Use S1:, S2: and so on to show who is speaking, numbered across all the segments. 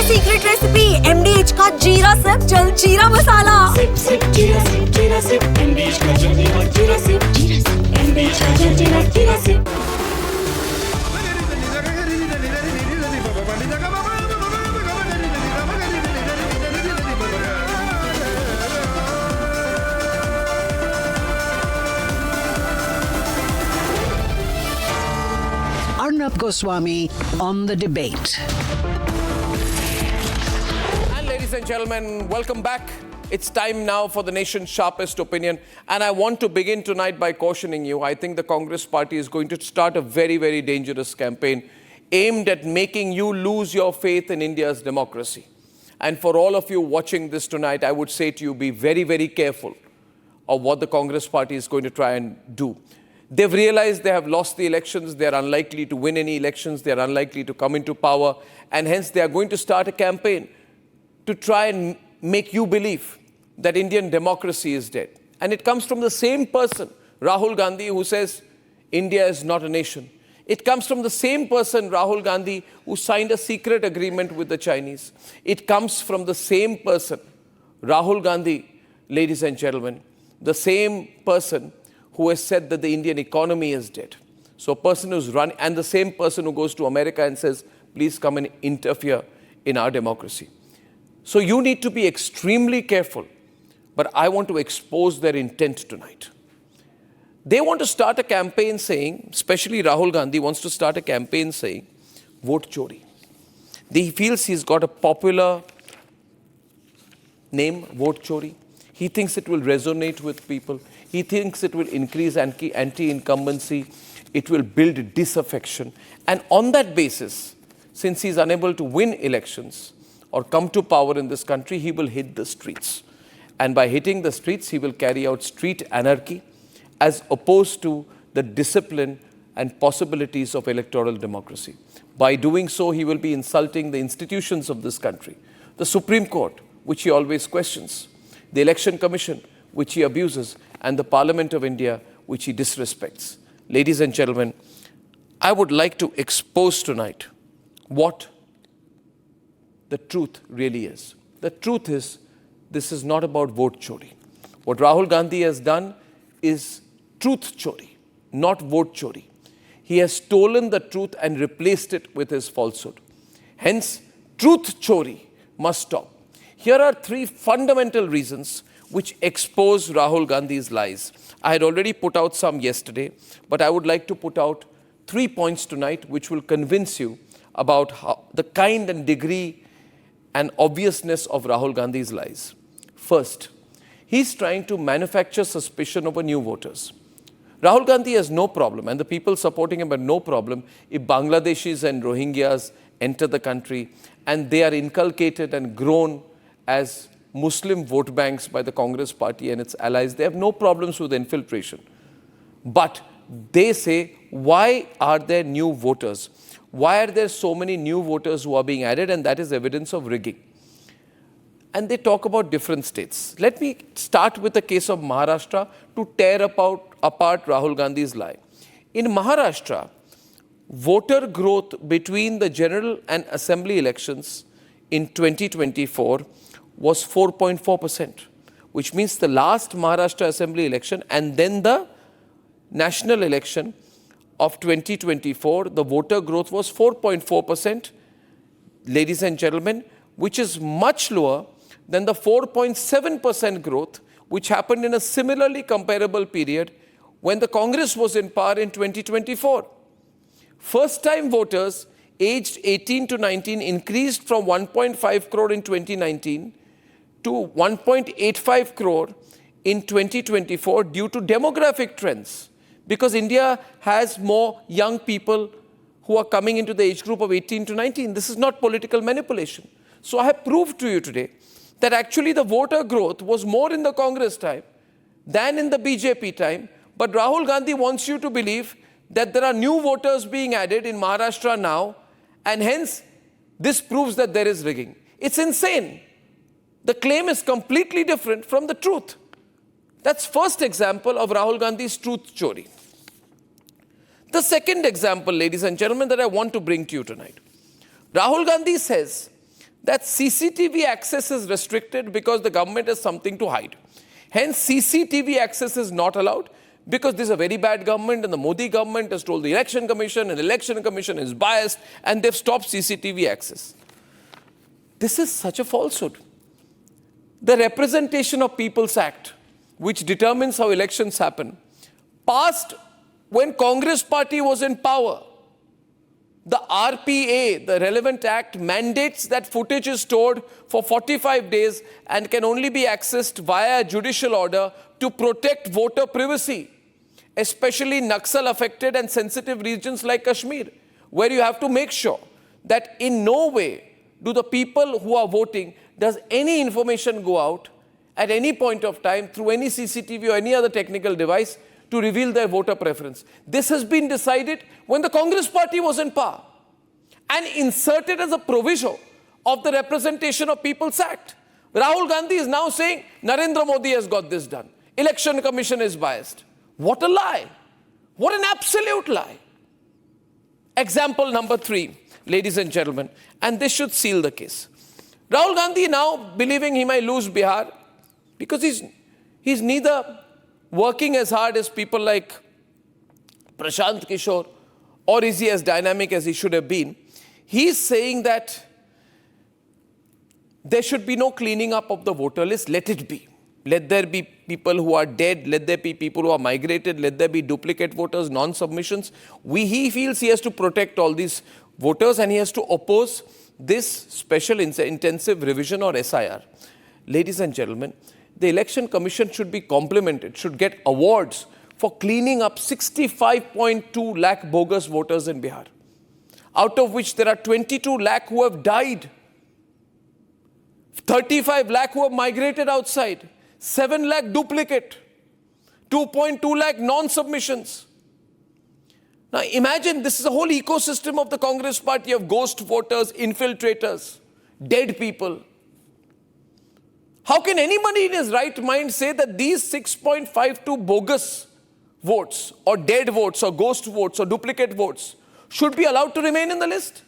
S1: Secret recipe MDH का जीरा SIP जल जीरा मसाला।
S2: सिप सिप जीरा सिप MDH का जल जीरा सिप MDH का जल जीरा SIP.
S3: Arnab Goswami on the debate.
S4: And ladies and gentlemen, welcome back. It's time now for the nation's sharpest opinion. And I want to begin tonight by cautioning you. I think the Congress party is going to start a very, very dangerous campaign aimed at making you lose your faith in India's democracy. And for all of you watching this tonight, I would say to you, be very, very careful of what the Congress party is going to try and do. They've realized they have lost the elections. They're unlikely to win any elections. They're unlikely to come into power. And hence, they are going to start a campaign to try and make you believe that Indian democracy is dead. And it comes from the same person, Rahul Gandhi, who says India is not a nation. It comes from the same person, Rahul Gandhi, who signed a secret agreement with the Chinese. It comes from the same person, Rahul Gandhi, ladies and gentlemen, the same person who has said that the Indian economy is dead. So a person who's run, and the same person who goes to America and says, please come and interfere in our democracy. So you need to be extremely careful, but I want to expose their intent tonight. They want to start a campaign saying, especially Rahul Gandhi wants to start a campaign saying, vote Chori. He feels he's got a popular name, vote Chori. He thinks it will resonate with people. He thinks it will increase anti-incumbency. It will build disaffection. And on that basis, since he's unable to win elections or come to power in this country, he will hit the streets. And by hitting the streets, he will carry out street anarchy as opposed to the discipline and possibilities of electoral democracy. By doing so, he will be insulting the institutions of this country, the Supreme Court, which he always questions, the Election Commission, which he abuses, and the Parliament of India, which he disrespects. Ladies and gentlemen, I would like to expose tonight what the truth really is. The truth is, this is not about vote Chori. What Rahul Gandhi has done is truth Chori, not vote Chori. He has stolen the truth and replaced it with his falsehood. Hence, truth Chori must stop. Here are three fundamental reasons which expose Rahul Gandhi's lies. I had already put out some yesterday, but I would like to put out 3 points tonight which will convince you about the kind and degree and obviousness of Rahul Gandhi's lies. First, he's trying to manufacture suspicion over new voters. Rahul Gandhi has no problem, and the people supporting him have no problem if Bangladeshis and Rohingyas enter the country and they are inculcated and grown as Muslim vote banks by the Congress party and its allies. They have no problems with infiltration. But they say, why are there new voters? Why are there so many new voters who are being added? And that is evidence of rigging. And they talk about different states. Let me start with the case of Maharashtra to tear apart Rahul Gandhi's lie. In Maharashtra, voter growth between the general and assembly elections in 2024 was 4.4%, which means the last Maharashtra assembly election and then the national election of 2024, the voter growth was 4.4%, ladies and gentlemen, which is much lower than the 4.7% growth which happened in a similarly comparable period when the Congress was in power in 2024. First-time voters aged 18 to 19 increased from 1.5 crore in 2019 to 1.85 crore in 2024 due to demographic trends, because India has more young people who are coming into the age group of 18 to 19. This is not political manipulation. So I have proved to you today that actually the voter growth was more in the Congress time than in the BJP time. But Rahul Gandhi wants you to believe that there are new voters being added in Maharashtra now, and hence this proves that there is rigging. It's insane. The claim is completely different from the truth. That's first example of Rahul Gandhi's truth Chori. The second example, ladies and gentlemen, that I want to bring to you tonight. Rahul Gandhi says that CCTV access is restricted because the government has something to hide. Hence, CCTV access is not allowed because this is a very bad government and the Modi government has told the Election Commission and the Election Commission is biased and they've stopped CCTV access. This is such a falsehood. The Representation of People's Act, which determines how elections happen, passed when Congress party was in power. The RPA, the relevant act, mandates that footage is stored for 45 days and can only be accessed via a judicial order to protect voter privacy, especially Naxal affected and sensitive regions like Kashmir, where you have to make sure that in no way do the people who are voting, does any information go out at any point of time through any CCTV or any other technical device to reveal their voter preference. This has been decided when the Congress party was in power and inserted as a provision of the Representation of People's Act. Rahul Gandhi is now saying Narendra Modi has got this done. Election Commission is biased. What a lie. What an absolute lie. Example number 3, ladies and gentlemen, and this should seal the case. Rahul Gandhi now believing he might lose Bihar because he's neither working as hard as people like Prashant Kishore, or is he as dynamic as he should have been? He's saying that there should be no cleaning up of the voter list. Let it be. Let there be people who are dead. Let there be people who are migrated. Let there be duplicate voters, non-submissions. He feels he has to protect all these voters and he has to oppose this special intensive revision or SIR. Ladies and gentlemen, the Election Commission should be complimented, should get awards for cleaning up 65.2 lakh bogus voters in Bihar, out of which there are 22 lakh who have died, 35 lakh who have migrated outside, 7 lakh duplicate, 2.2 lakh non-submissions. Now imagine this is a whole ecosystem of the Congress party of ghost voters, infiltrators, dead people. How can anybody in his right mind say that these 6.52 bogus votes or dead votes or ghost votes or duplicate votes should be allowed to remain in the list?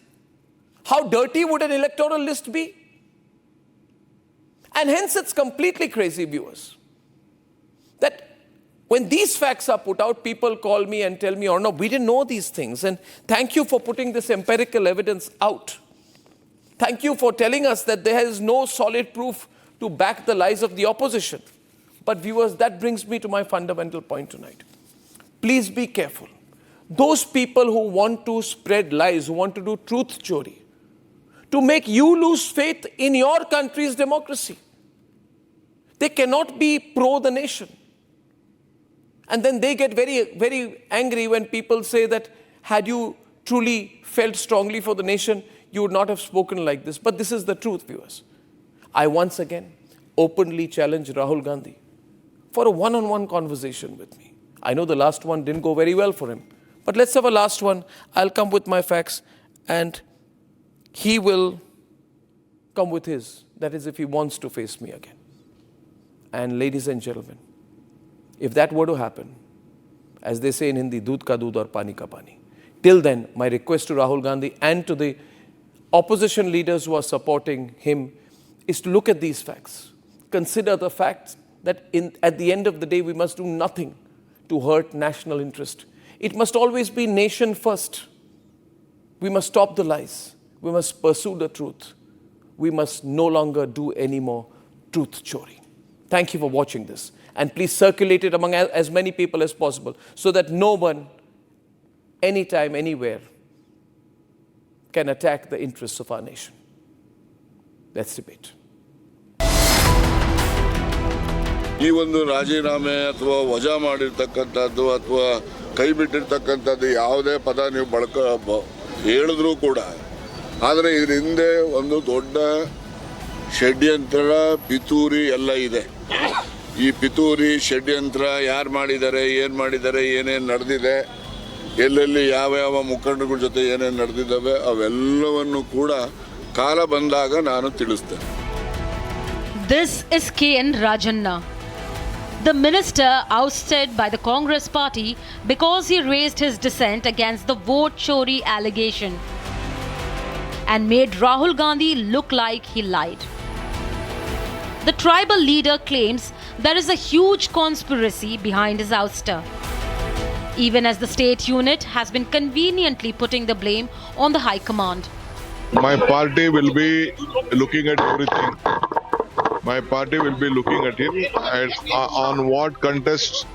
S4: How dirty would an electoral list be? And hence it's completely crazy, viewers, that when these facts are put out, people call me and tell me, Arnab, we didn't know these things. And thank you for putting this empirical evidence out. Thank you for telling us that there is no solid proof to back the lies of the opposition. But viewers, that brings me to my fundamental point tonight. Please be careful. Those people who want to spread lies, who want to do truth chori, to make you lose faith in your country's democracy. They cannot be pro the nation. And then they get very, very angry when people say that had you truly felt strongly for the nation, you would not have spoken like this. But this is the truth, viewers. I once again openly challenge Rahul Gandhi for a one-on-one conversation with me. I know the last one didn't go very well for him, but let's have a last one. I'll come with my facts and he will come with his. That is, if he wants to face me again. And ladies and gentlemen, if that were to happen, as they say in Hindi, doodh ka doodh aur pani ka pani. Till then, my request to Rahul Gandhi and to the opposition leaders who are supporting him is to look at these facts. Consider the fact that at the end of the day, we must do nothing to hurt national interest. It must always be nation first. We must stop the lies. We must pursue the truth. We must no longer do any more truth chori. Thank you for watching this. And please circulate it among as many people as possible so that no one, anytime, anywhere, can attack the interests of our nation. Let's debate.
S5: ಈ ಒಂದು ರಾಜೀನಾಮೆ ಅಥವಾ ವಜಾ ಮಾಡಿರ್ತಕ್ಕಂಥದ್ದು ಅಥವಾ ಕೈ ಬಿಟ್ಟಿರ್ತಕ್ಕಂಥದ್ದು ಯಾವುದೇ ಪದ ನೀವು ಹೇಳಿದ್ರೂ ಕೂಡ, ಆದರೆ ಇದ್ರ ಹಿಂದೆ ಒಂದು ದೊಡ್ಡ ಷಡ್ಯಂತ್ರ, ಪಿತೂರಿ ಎಲ್ಲ ಇದೆ. ಈ ಪಿತೂರಿ ಷಡ್ಯಂತ್ರ ಯಾರು ಮಾಡಿದ್ದಾರೆ, ಏನು ಮಾಡಿದ್ದಾರೆ, ಏನೇನು ನಡೆದಿದೆ, ಎಲ್ಲೆಲ್ಲಿ ಯಾವ ಮುಖಂಡಗಳ ಜೊತೆ ಏನೇನು ನಡೆದಿದ್ದಾವೆ ಅವೆಲ್ಲವನ್ನು ಕೂಡ ಕಾಲ ಬಂದಾಗ ನಾನು ತಿಳಿಸ್ತೇನೆ.
S6: This is KN Rajanna, the minister ousted by the Congress party because he raised his dissent against the vote chori allegation. and made Rahul Gandhi look like he lied. The tribal leader claims there is a huge conspiracy behind his ouster, even as the state unit has been conveniently putting the blame on the High Command.
S5: My party will be looking at everything. My party will be looking at him and on what contest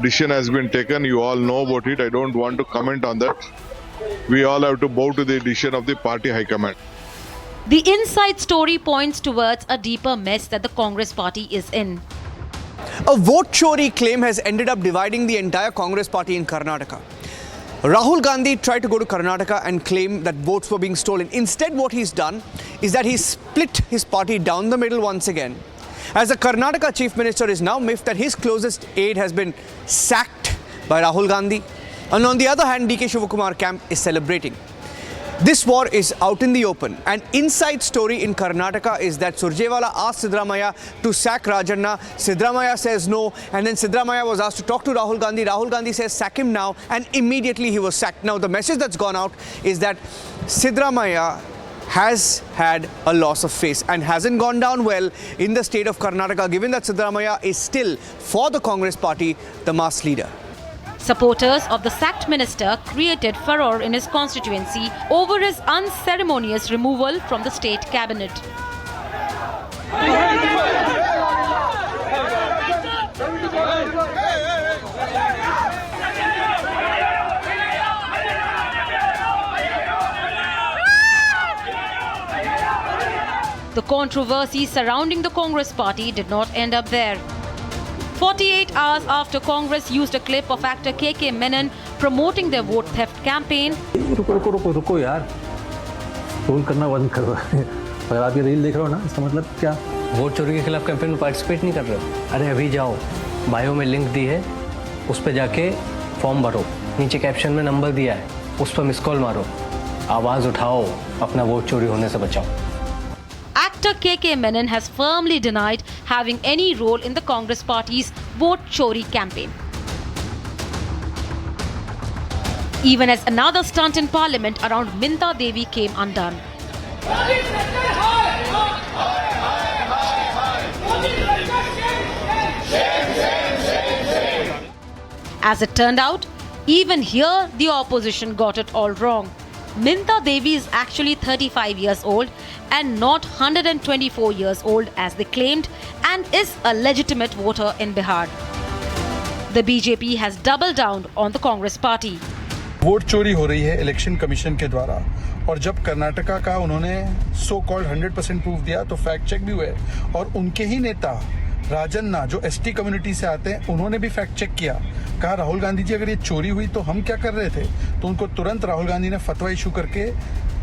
S5: decision has been taken. You all know about it. I don't want to comment on that. We all have to bow to the decision of the party high command.
S6: The inside story points towards a deeper mess that the Congress party is in.
S7: A vote chori claim has ended up dividing the entire Congress party in Karnataka. Rahul Gandhi tried to go to Karnataka and claim that votes were being stolen. Instead, what he's done is that he's split his party down the middle once again. As the Karnataka Chief Minister is now miffed that his closest aide has been sacked by Rahul Gandhi. And on the other hand, DK Shivakumar camp is celebrating. This war is out in the open. An inside story in Karnataka is that Surjewala asked Siddaramaiah to sack Rajanna. Siddaramaiah says no, and then Siddaramaiah was asked to talk to Rahul Gandhi. Rahul Gandhi says sack him now, and immediately he was sacked. Now the message that's gone out is that Siddaramaiah has had a loss of face and hasn't gone down well in the state of Karnataka, given that Siddaramaiah is still, for the Congress party, the mass leader.
S6: Supporters of the sacked minister created furore in his constituency over his unceremonious removal from the state cabinet. The controversy surrounding the Congress party did not end up there. 48 hours after Congress used a clip of actor KK Menon promoting their vote theft campaign,
S8: रुको यार, troll करना बंद करो। अगर आप ये reel देख रहे हो ना, इसका मतलब क्या? वोट चोरी के खिलाफ कैंपेन में पार्टिसिपेट नहीं कर रहे हो? अरे अभी जाओ, बायो में लिंक दी है, उस पर जाके फॉर्म भरो, नीचे कैप्शन में नंबर दिया है, उस पर मिस कॉल मारो, आवाज उठाओ, अपना वोट चोरी होने से बचाओ।
S6: Actor KK Menon has firmly denied having any role in the Congress party's vote chori campaign. Even as another stunt in parliament around Minta Devi came undone. As it turned out, even here the opposition got it all wrong. Minta Devi is actually 35 years old and not 124 years old as they claimed, and is a legitimate voter in Bihar. The BJP has doubled down on the Congress party.
S9: Vote चोरी हो रही है election commission के द्वारा, और जब कर्नाटका का उन्होंने सो कॉल्ड 100% प्रूफ दिया तो फैक्ट चेक भी हुए, और उनके ही नेता राजन्ना जो एसटी कम्युनिटी से आते हैं उन्होंने भी फैक्ट चेक किया, कहा राहुल गांधी जी अगर ये चोरी हुई तो हम क्या कर रहे थे, तो उनको तुरंत राहुल गांधी ने फतवा इशू करके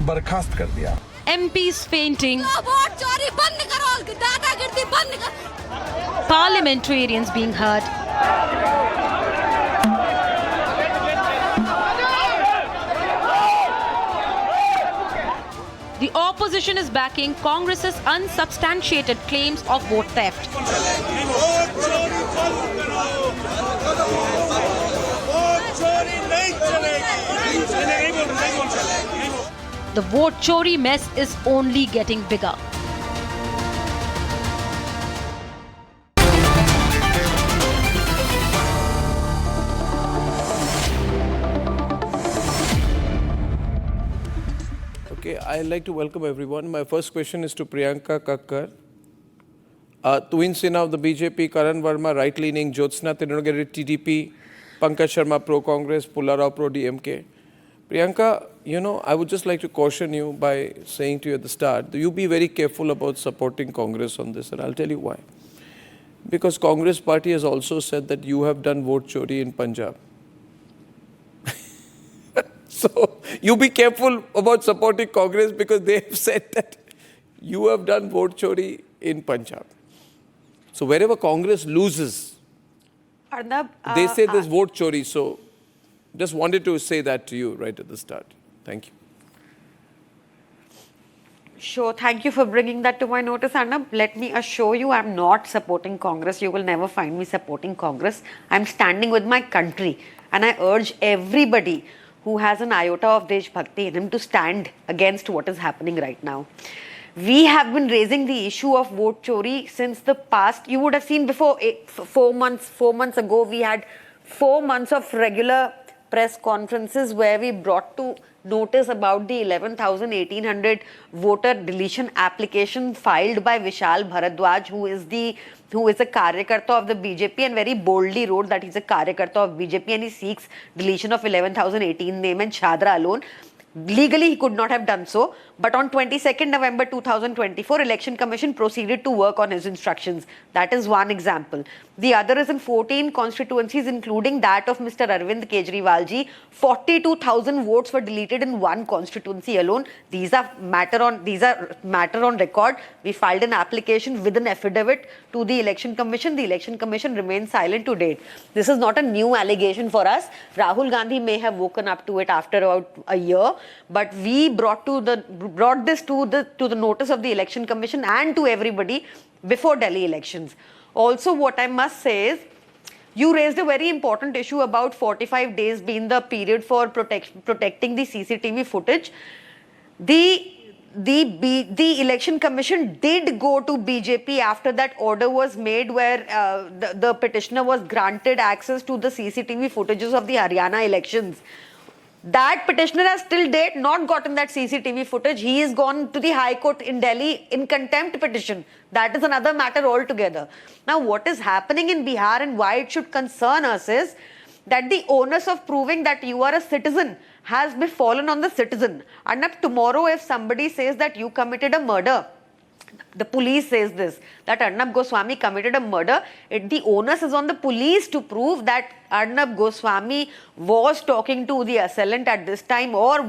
S9: बर्खास्त कर दिया।
S6: MPs fainting,
S1: वोट चोरी बंद करो, दादागिरी बंद करो,
S6: parliamentarians being hurt, the opposition is backing Congress's unsubstantiated claims of vote theft. The vote chori mess is only getting bigger.
S4: Okay, I'd like to welcome everyone. My first question is to Priyanka Kakkar. Twins in of the BJP, Karan Verma, right-leaning, Jyotsna Tinugare, TDP, Pankaj Sharma, pro-Congress, Pullarao, pro-DMK. Priyanka, you know, I would just like to caution you by saying to you at the start, you be very careful about supporting Congress on this, and I'll tell you why. Because Congress party has also said that you have done vote chori in Punjab. So you be careful about supporting Congress because they have said that you have done vote chori in Punjab. So wherever Congress loses,
S1: Arnab,
S4: they say there's vote chori. So just wanted to say that to you right at the start. Thank you.
S1: Sure, thank you for bringing that to my notice, Arnab. Let me assure you, I'm not supporting Congress. You will never find me supporting Congress. I'm standing with my country, and I urge everybody who has an iota of Desh Bhakti in him to stand against what is happening right now. We have been raising the issue of vote chori since the past. You would have seen before 4 months ago, we had 4 months of regular press conferences where we brought to notice about the 11,1800 voter deletion application filed by Vishal Bharadwaj, who is a Karyakarta of the BJP, and very boldly wrote that he's a Karyakarta of BJP and he seeks deletion of 11,018 name and Chadra alone. Legally, he could not have done so, but on 22nd November 2024, Election Commission proceeded to work on his instructions. That is one example. The other is in 14 constituencies, including that of Mr. Arvind Kejriwal ji. 42,000 votes were deleted in one constituency alone. These are matter on record. We filed an application with an affidavit to the Election Commission. The Election Commission remains silent to date. This is not a new allegation for us. Rahul Gandhi may have woken up to it after about a year, but we brought this to the notice of the Election Commission and to everybody before Delhi elections. Also, what I must say is, you raised a very important issue about 45 days being the period for protecting the CCTV footage. The Election Commission did go to BJP after that order was made, where the petitioner was granted access to the CCTV footages of the Haryana elections. That petitioner has till date not gotten that CCTV footage. He is gone to the High Court in Delhi in contempt petition. That is another matter altogether. Now, what is happening in Bihar and why it should concern us is that the onus of proving that you are a citizen has befallen on the citizen. And if tomorrow, if somebody says that you committed a murder, the police says this, that Arnab Goswami committed a murder, the onus is on the police to prove that Arnab Goswami was talking to the assailant at this time or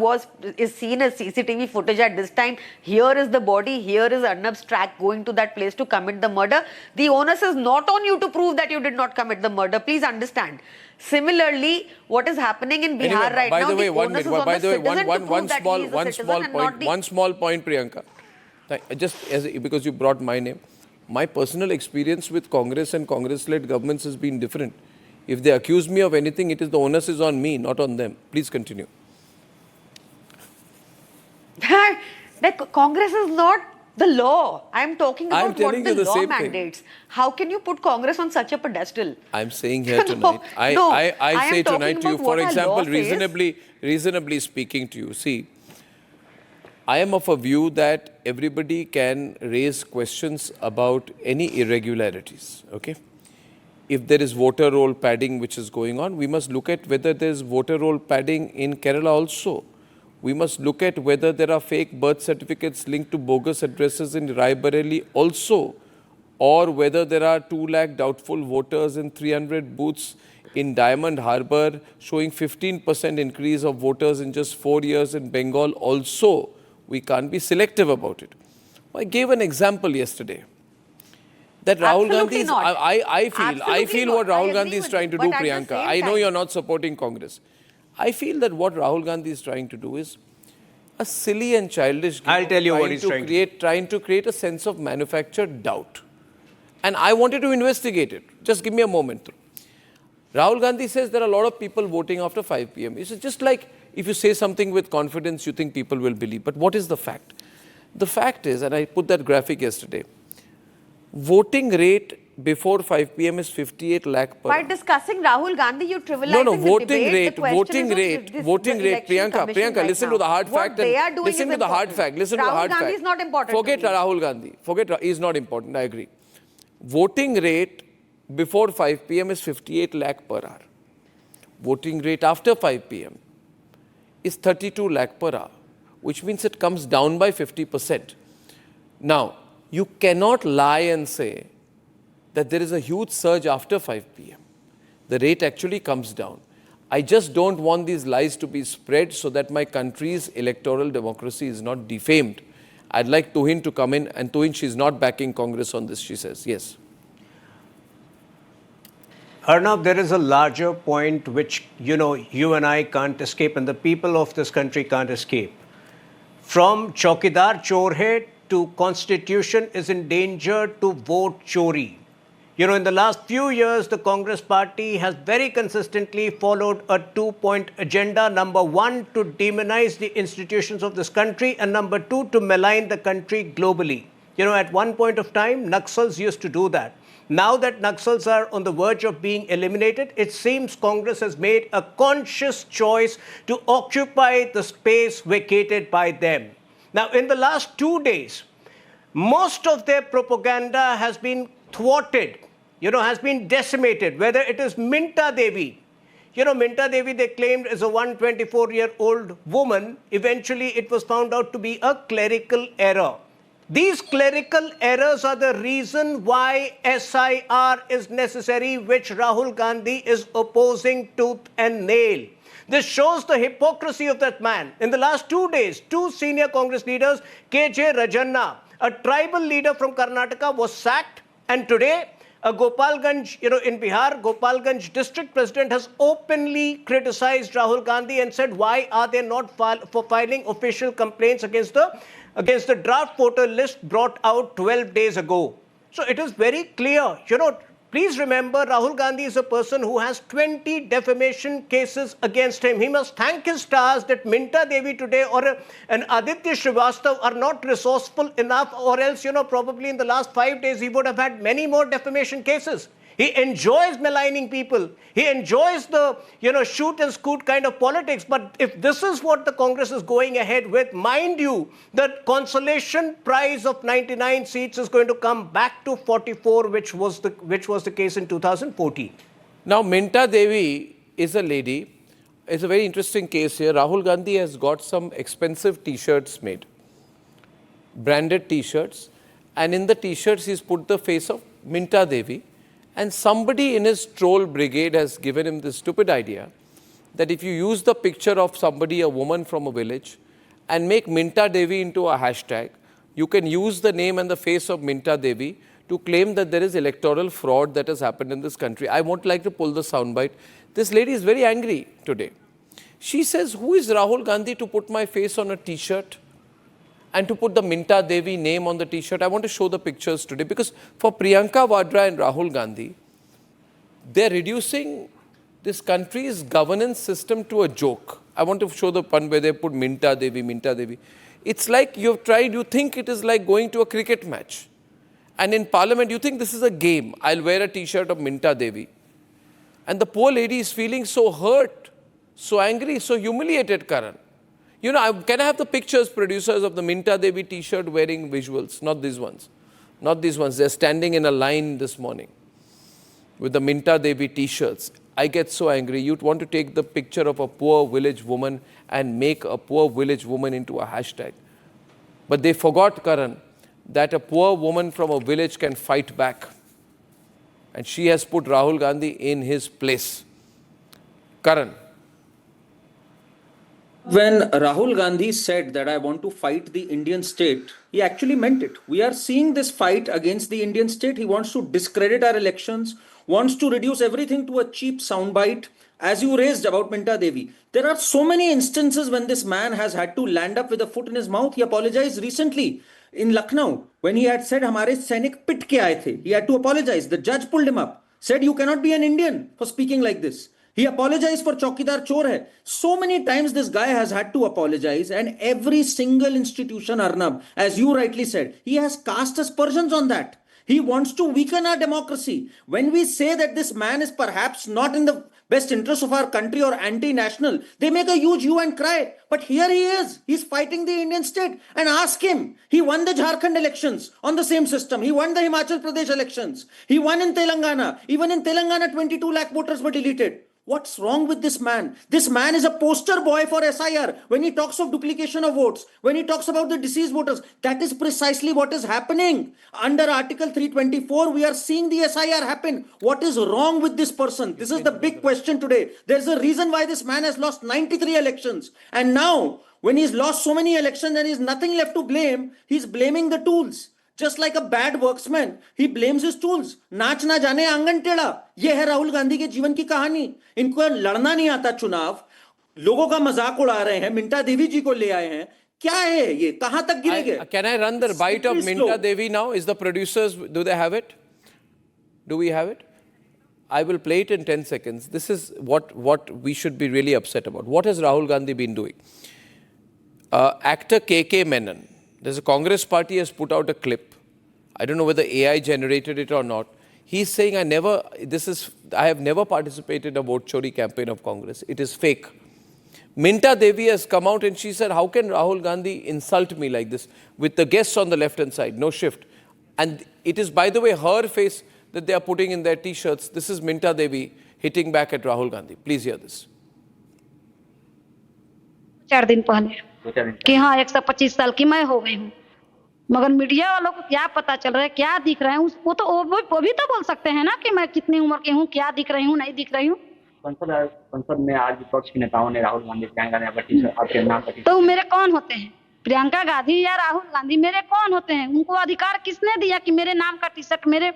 S1: is seen as CCTV footage at this time. Here is the body, here is Arnab's track going to that place to commit the murder. The onus is not on you to prove that you did not commit the murder. Please understand. Similarly, what is happening in Bihar right now, the onus is on the citizen to prove that he is a citizen and not the...
S4: One small point, Priyanka. Because you brought my name, my personal experience with Congress and Congress-led governments has been different. If they accuse me of anything, it is the onus is on me, not on them. Please continue.
S1: Congress is not the law. I am talking about what the law mandates. How can you put Congress on such a pedestal?
S4: I'm saying here tonight. I say tonight to you, for example, reasonably speaking to you, see, I am of a view that everybody can raise questions about any irregularities, okay? If there is voter roll padding which is going on, we must look at whether there is voter roll padding in Kerala also. We must look at whether there are fake birth certificates linked to bogus addresses in Raebareli also, or whether there are 2 lakh doubtful voters in 300 booths in Diamond Harbour, showing 15% increase of voters in just 4 years in Bengal also. We can't be selective about it. I gave an example yesterday that Rahul Gandhi is, I feel what Rahul Gandhi is trying to do, Priyanka. I know you're not supporting Congress. I feel that what Rahul Gandhi is trying to do is a silly and childish game.
S7: I'll tell you what he's
S4: trying to create a sense of manufactured doubt. And I wanted to investigate it. Just give me a moment. Rahul Gandhi says there are a lot of people voting after 5 p.m. It's just like, if you say something with confidence, you think people will believe. But what is the fact? The fact is, and I put that graphic yesterday, voting rate before 5 p.m. is 58 lakh per
S1: By
S4: hour.
S1: discussing Rahul Gandhi, you trivialize
S4: No,
S1: the debate.
S4: voting rate. Priyanka, listen to the hard fact. Listen to the hard fact.
S1: Rahul Gandhi is not important.
S4: Forget Rahul Gandhi. He is not important. I agree. Voting rate before 5 p.m. is 58 lakh per hour. Voting rate after 5 p.m. is 32 lakh per hour, which means it comes down by 50%. Now, you cannot lie and say that there is a huge surge after 5 p.m. The rate actually comes down. I just don't want these lies to be spread so that my country's electoral democracy is not defamed. I'd like Tuhin to come in, and Tuhin, she's not backing Congress on this, she says. Yes.
S10: Arnab, there is a larger point which, you and I can't escape and the people of this country can't escape. From Chaukidar Chor Hai to Constitution is in danger to vote Chori. You know, in the last few years, the Congress party has very consistently followed a two-point agenda. Number one, to demonize the institutions of this country, and number two, to malign the country globally. You know, at one point of time, Naxals used to do that. Now that Naxals are on the verge of being eliminated, it seems Congress has made a conscious choice to occupy the space vacated by them. Now, in the last 2 days, most of their propaganda has been thwarted, has been decimated, whether it is Minta Devi. Minta Devi, they claimed, is a 124-year-old woman. Eventually, it was found out to be a clerical error. These clerical errors are the reason why SIR is necessary, which Rahul Gandhi is opposing tooth and nail. This shows the hypocrisy of that man. In the last 2 days, 2 senior Congress leaders, KJ Rajanna, a tribal leader from Karnataka, was sacked, and today, Gopalganj, in Bihar, Gopalganj district president has openly criticized Rahul Gandhi and said, why are they not filing official complaints against the draft voter list brought out 12 days ago? So it is very clear. Please remember, Rahul Gandhi is a person who has 20 defamation cases against him. He must thank his stars that Minta Devi today or an Aditya Srivastav are not resourceful enough, or else, probably in the last 5 days, he would have had many more defamation cases. He enjoys maligning people. He enjoys the, shoot and scoot kind of politics. But if this is what the Congress is going ahead with, mind you, the consolation prize of 99 seats is going to come back to 44, which was the case in 2014.
S4: Now, Minta Devi is a lady. It's a very interesting case here. Rahul Gandhi has got some expensive T-shirts made, branded T-shirts. And in the T-shirts, he's put the face of Minta Devi. And somebody in his troll brigade has given him this stupid idea that if you use the picture of somebody, a woman from a village, and make Minta Devi into a hashtag, you can use the name and the face of Minta Devi to claim that there is electoral fraud that has happened in this country. I won't like to pull the soundbite. This lady is very angry today. She says, who is Rahul Gandhi to put my face on a T-shirt and to put the Minta Devi name on the T-shirt? I want to show the pictures today because for Priyanka Vadra and Rahul Gandhi, they're reducing this country's governance system to a joke. I want to show the pun where they put Minta Devi, Minta Devi. It's like you think it is like going to a cricket match. And in parliament, you think this is a game. I'll wear a T-shirt of Minta Devi. And the poor lady is feeling so hurt, so angry, so humiliated, Karan. Can I have the pictures, producers, of the Minta Devi T-shirt wearing visuals? Not these ones. Not these ones. They're standing in a line this morning with the Minta Devi T-shirts. I get so angry. You'd want to take the picture of a poor village woman and make a poor village woman into a hashtag. But they forgot, Karan, that a poor woman from a village can fight back. And she has put Rahul Gandhi in his place. Karan.
S11: When Rahul Gandhi said that I want to fight the Indian state, he actually meant it. We are seeing this fight against the Indian state. He wants to discredit our elections, wants to reduce everything to a cheap soundbite. As you raised about Minta Devi, there are so many instances when this man has had to land up with a foot in his mouth. He apologized recently in Lucknow when he had said, "Hamare sainik pit ke aaye the." He had to apologize. The judge pulled him up, said, "You cannot be an Indian for speaking like this." He apologized for Chaukidar Chor hai. So many times this guy has had to apologize, and every single institution, Arnab, as you rightly said, he has cast aspersions on that. He wants to weaken our democracy. When we say that this man is perhaps not in the best interest of our country or anti-national, they make a huge hue and cry. But here he is. He's fighting the Indian state. And ask him. He won the Jharkhand elections on the same system. He won the Himachal Pradesh elections. He won in Telangana. Even in Telangana, 22 lakh voters were deleted. What's wrong with this man? This man is a poster boy for SIR. When he talks of duplication of votes, when he talks about the deceased voters, that is precisely what is happening. Under Article 324, we are seeing the SIR happen. What is wrong with this person? This is the big question today. There's a reason why this man has lost 93 elections. And now, when he's lost so many elections and he's nothing left to blame, he's blaming the tools. Just like a bad worksman, he blames his tools. नाच ना जाने आंगन टेढ़ा. ये है राहुल गांधी के जीवन की कहानी. इनको लड़ना नहीं आता चुनाव. लोगों का मजाक उड़ा रहे हैं. मिंटा देवी जी को ले आए हैं. क्या है ये? कहां तक गिरेंगे?
S4: Can I run the bite of Minta Devi now? Is the producers, do they have it? Do we have it? I will play it in 10 seconds. This is what we should be really upset about. What has Rahul Gandhi been doing? Actor KK Menon, there's a Congress party has put out a clip. I don't know whether AI generated it or not. He's saying, I have never participated in a vote chori campaign of Congress. It is fake. Minta Devi has come out and she said, how can Rahul Gandhi insult me like this? With the guests on the left-hand side, no shift. And it is, by the way, her face that they are putting in their T-shirts. This is Minta Devi hitting back at Rahul Gandhi. Please hear this.
S12: 4 दिन पहले कि हाँ 125 साल की मैं हो गई हूँ, मगर मीडिया वालों को क्या पता चल रहा है, क्या दिख रहा है, वो भी तो बोल सकते हैं ना कि मैं कितनी उम्र की हूँ, क्या दिख रही हूँ, नहीं दिख रही हूँ।
S13: संसद में आज विपक्ष के नेताओं ने राहुल गांधी प्रियंका गांधी आपके नाम पर
S12: तो मेरे कौन होते हैं? प्रियंका गांधी या राहुल गांधी मेरे कौन होते हैं? उनको अधिकार किसने दिया कि मेरे नाम का टी शर्ट, मेरे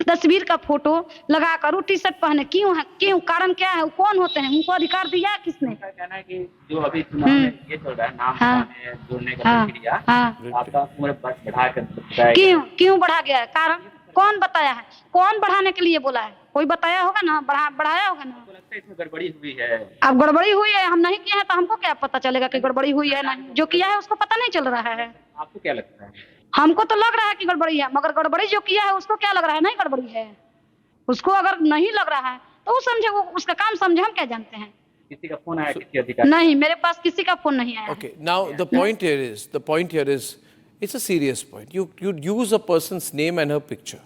S12: तस्वीर का फोटो लगा कर टी शर्ट पहने? क्यों? कारण क्या है? कौन होते हैं? उनको अधिकार दिया किसने?
S13: कहना है कि जो अभी चुनाव में ये चल रहा है नाम जोड़ने का प्रक्रिया आपका उम्र बढ़ा कर
S12: क्यों बढ़ा गया है? कारण कौन बताया है? कौन बढ़ाने के लिए बोला है? कोई बताया होगा ना, बढ़ाया होगा ना।
S13: लगता है इसमें गड़बड़ी हुई है।
S12: अब गड़बड़ी हुई है, हम नहीं किए हैं तो हमको क्या पता चलेगा कि गड़बड़ी हुई है? नहीं, जो किया है उसको पता नहीं चल रहा है।
S13: आपको क्या लगता है?
S12: हमको तो लग रहा है कि गड़बड़ी है, मगर गड़बड़ी जो किया है उसको क्या लग रहा है? नहीं गड़बड़ी है। उसको अगर नहीं लग रहा है तो वो समझे, वो उसका काम समझे, हम क्या जानते हैं?
S13: किसी का फोन आया किसी अधिकारी?
S12: नहीं, मेरे पास किसी का फोन नहीं आया।
S4: Okay, now the point here is, it's a serious point. You use a person's name and her picture.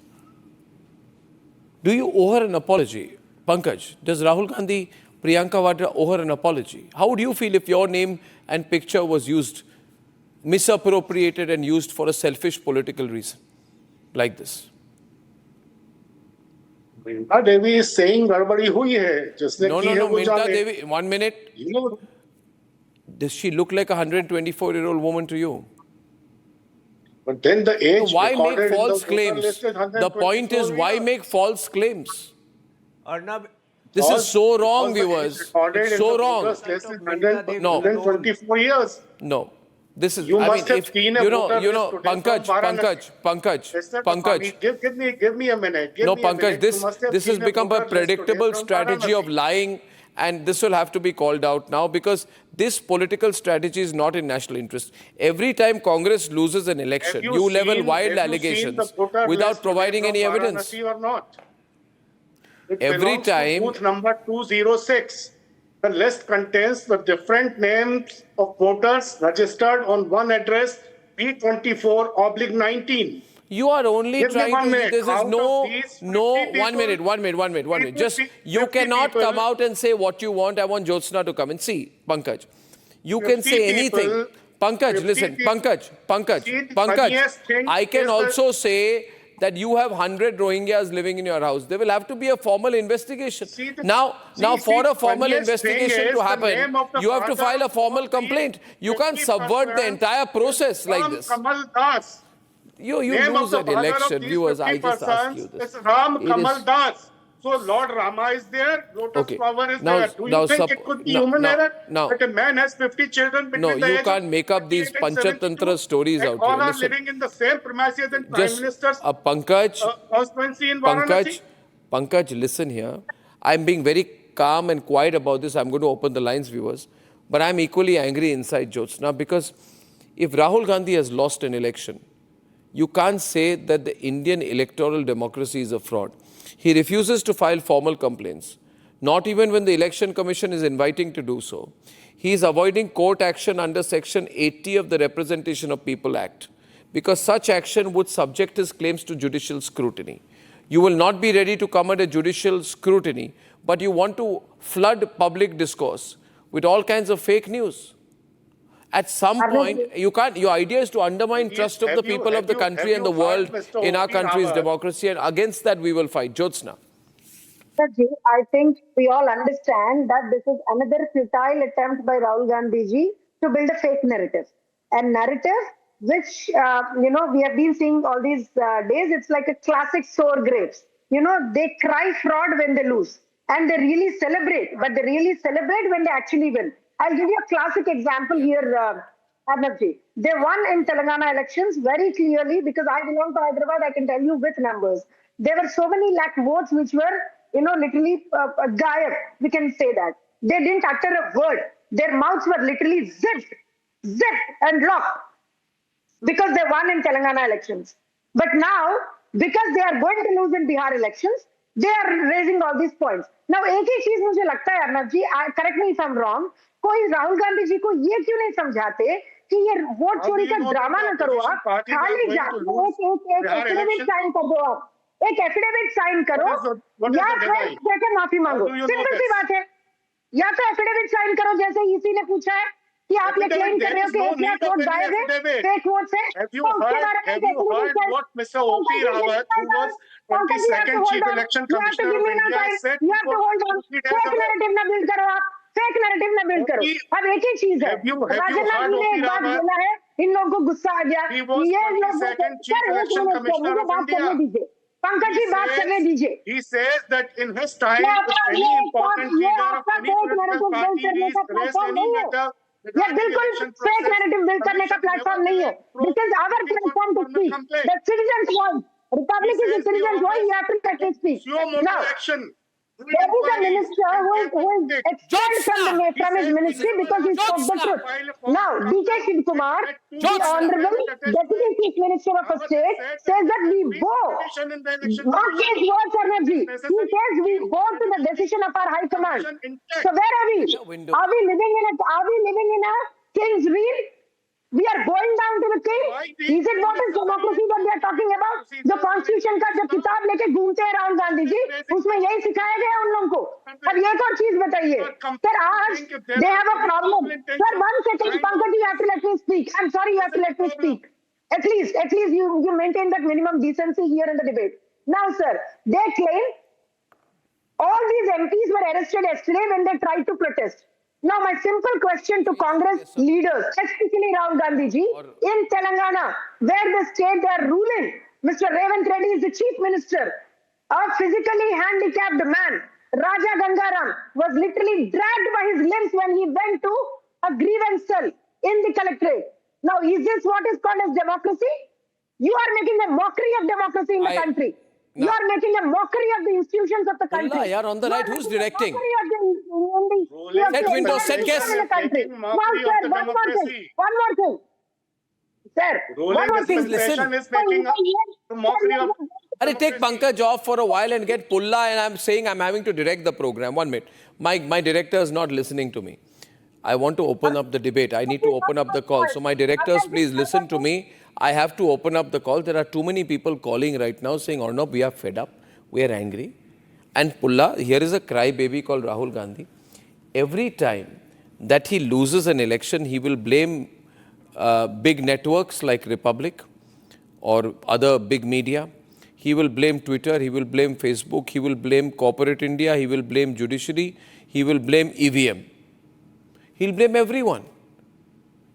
S4: Do you owe her an apology? Pankaj, does Rahul Gandhi, Priyanka Vadra owe her an apology? How would you feel if your name and picture was used, misappropriated and used for a selfish political reason like this?
S14: Minta Devi is saying गड़बड़ी हुई है, जिसने की है वो
S4: Minta
S14: जाने।
S4: Devi, 1 minute. Does she look like a 124-year-old woman to you?
S14: But then the age.
S4: So why make
S14: recorded in
S4: false
S14: the
S4: claims?
S14: list is
S4: The point is,
S14: 124
S4: why
S14: years.
S4: make false claims?
S10: Arnab,
S4: This is so wrong,
S14: Because the age
S4: viewers.
S14: recorded
S4: It's
S14: in
S4: so
S14: the
S4: wrong.
S14: voters list is
S4: No.
S14: 124 years.
S4: No. This is,
S14: You
S4: I
S14: must
S4: mean,
S14: have
S4: if,
S14: seen a
S4: you
S14: voter
S4: know,
S14: list today from
S4: Pankaj,
S14: Mr.
S4: Pankaj.
S14: Papani, give me a minute.
S4: No, Pankaj, this has become a predictable strategy of lying, and this will have to be called out now because this political strategy is not in national interest. Every time Congress loses an election, you level wild allegations without providing any evidence.
S14: Or not?
S4: Every
S14: belongs to
S4: time-
S14: booth number 206. The list contains the different names of voters registered on one address, B24/19.
S4: You are only
S14: Give me
S4: trying
S14: 1
S4: to.
S14: minute.
S4: This is
S14: Out of
S4: no.
S14: these 50
S4: 1 minute.
S14: people,
S4: 1 minute. Just
S14: 50
S4: you cannot
S14: people-
S4: come out and say what you want. I want Jyotsna to come and see, Pankaj. You can
S14: 50
S4: say anything.
S14: people-
S4: Pankaj,
S14: 50
S4: listen,
S14: people-
S4: Pankaj.
S14: See, the funniest thing
S4: I can
S14: is
S4: also say that you have 100 Rohingyas living in your house. There will have to be a formal investigation. Now, for a formal
S14: funniest thing
S4: investigation
S14: is
S4: to
S14: the
S4: happen,
S14: name of the
S4: you have to
S14: father
S4: file a formal
S14: of the
S4: complaint. You can't
S14: 50%
S4: subvert the entire process like
S14: Ram
S4: this.
S14: Kamal Das.
S4: You
S14: Name of
S4: lose
S14: the
S4: an
S14: father of
S4: election,
S14: these
S4: viewers. I
S14: 50
S4: just ask you
S14: persons
S4: this.
S14: is Ram
S4: It
S14: Kamal
S4: is-
S14: Das. So Lord Rama is there, Lotus
S4: Okay.
S14: Flower is
S4: Now-
S14: there. Do
S4: now
S14: you think
S4: sup-
S14: it could be
S4: no,
S14: human
S4: no,
S14: error
S4: no.
S14: that a man has 50 children between
S4: No,
S14: the
S4: you
S14: age
S4: can't
S14: of
S4: make up these
S14: 38 and
S4: Panchatantra
S14: 72,
S4: stories
S14: and
S4: out
S14: all
S4: here.
S14: are
S4: Listen,
S14: living in the same premises and Prime
S4: just
S14: Minister's
S4: Pankaj,
S14: constituency in Varanasi?
S4: Pankaj, listen here. I'm being very calm and quiet about this. I'm going to open the lines, viewers. But I'm equally angry inside Jyotsna because if Rahul Gandhi has lost an election, you can't say that the Indian electoral democracy is a fraud. He refuses to file formal complaints, not even when the Election Commission is inviting to do so. He is avoiding court action under Section 80 of the Representation of People Act because such action would subject his claims to judicial scrutiny. You will not be ready to come under judicial scrutiny, but you want to flood public discourse with all kinds of fake news. At some point, you can't. Your idea is to undermine trust of the people of the country and the world in our country's democracy, and against that we will fight. Jyotsna.
S15: I think we all understand that this is another futile attempt by Rahul Gandhi ji to build a fake narrative. A narrative which, we have been seeing all these days, it's like a classic sour grapes. They cry fraud when they lose. And they really celebrate, but they really celebrate when they actually win. I'll give you a classic example here, Arnabji, they won in Telangana elections very clearly because I belong to Hyderabad. I can tell you with numbers. There were so many lakh votes which were, literally gayab. We can say that. They didn't utter a word. Their mouths were literally zipped and locked because they won in Telangana elections. But now, because they are going to lose in Bihar elections, they are raising all these points. Now, एक ही चीज मुझे लगता है अर्नब जी, correct me if I'm wrong, कोई राहुल गांधी जी को ये क्यों नहीं समझाते कि ये वोट चोरी का ड्रामा ना करो आप, खाली एक एफिडेविट साइन कर दो आप, एक एफिडेविट साइन करो या फिर जाके माफी मांगो, सिंपल सी बात है, या तो एफिडेविट साइन करो जैसे इसी ने पूछा है कि आप ये क्लेम कर रहे हो कि 1 लाख वोट गायब है, फेक वोट है, तो उसके बारे में affidavit sign
S14: 22nd Chief Election Commissioner of India said
S15: fake narrative ना बिल्ड करो आप, फेक नैरेटिव ना बिल्ड करो। अब एक ही चीज है, राजनाथ जी ने एक बात बोला है, इन लोगों को गुस्सा आ गया, ये लोग मुझे बात करने दीजिए, पंकज जी बात करने दीजिए।
S14: He says that in his time, any important leader of any political party raised any matter.
S15: ये बिल्कुल फेक नैरेटिव बिल्ड करने का प्लेटफॉर्म नहीं है, because our platform to speak the citizens voice, republic is the citizens voice, you have to take it speak now. There is a minister who is expelled from his ministry because he spoke the truth. Now, D.K. Shiv Kumar, the Honorable Deputy Chief Minister of a state, says that we bow. Not his words, Arnab ji. He says we bow to the decision of our High Command. So where are we? Are we living in a king's reel? We are going down to the king. Is it what is democracy that they are talking about? जो constitution का जो किताब लेके घूमते हैं राहुल गांधी जी, उसमें यही सिखाया गया उन लोगों को। अब एक और चीज बताइए, सर आज they have a problem. Sir, 1 second, Pankaj, you have to let me speak. I'm sorry, you have to let me speak. At least you maintain that minimum decency here in the debate. Now, sir, they claim all these MPs were arrested yesterday when they tried to protest. Now, my simple question to Congress leaders, especially Rahul Gandhi ji, in Telangana, where the state they are ruling, Mr. Revant Reddy is the chief minister, a physically handicapped man, Raja Gangaram, was literally dragged by his limbs when he went to a grievance cell in the collectorate. Now, is this what is called as democracy? You are making a mockery of democracy in the country. No. You are making a mockery of the institutions of the country.
S4: Allah, you're on the right. Who's directing?
S15: Set
S4: windows, set guests.
S15: Now, sir, one more thing. Sir, one more thing.
S14: Listen. Is making a mockery of...
S4: Take Pankaj off for a while and get Pulla, and I'm saying I'm having to direct the program. 1 minute. My director is not listening to me. I want to open up the debate. I need to open up the call. So my directors, please listen to me. I have to open up the call. There are too many people calling right now saying, Arnab, we are fed up. We are angry. And Pulla, here is a crybaby called Rahul Gandhi. Every time that he loses an election, he will blame big networks like Republic or other big media. He will blame Twitter. He will blame Facebook. He will blame corporate India. He will blame judiciary. He will blame EVM. He'll blame everyone.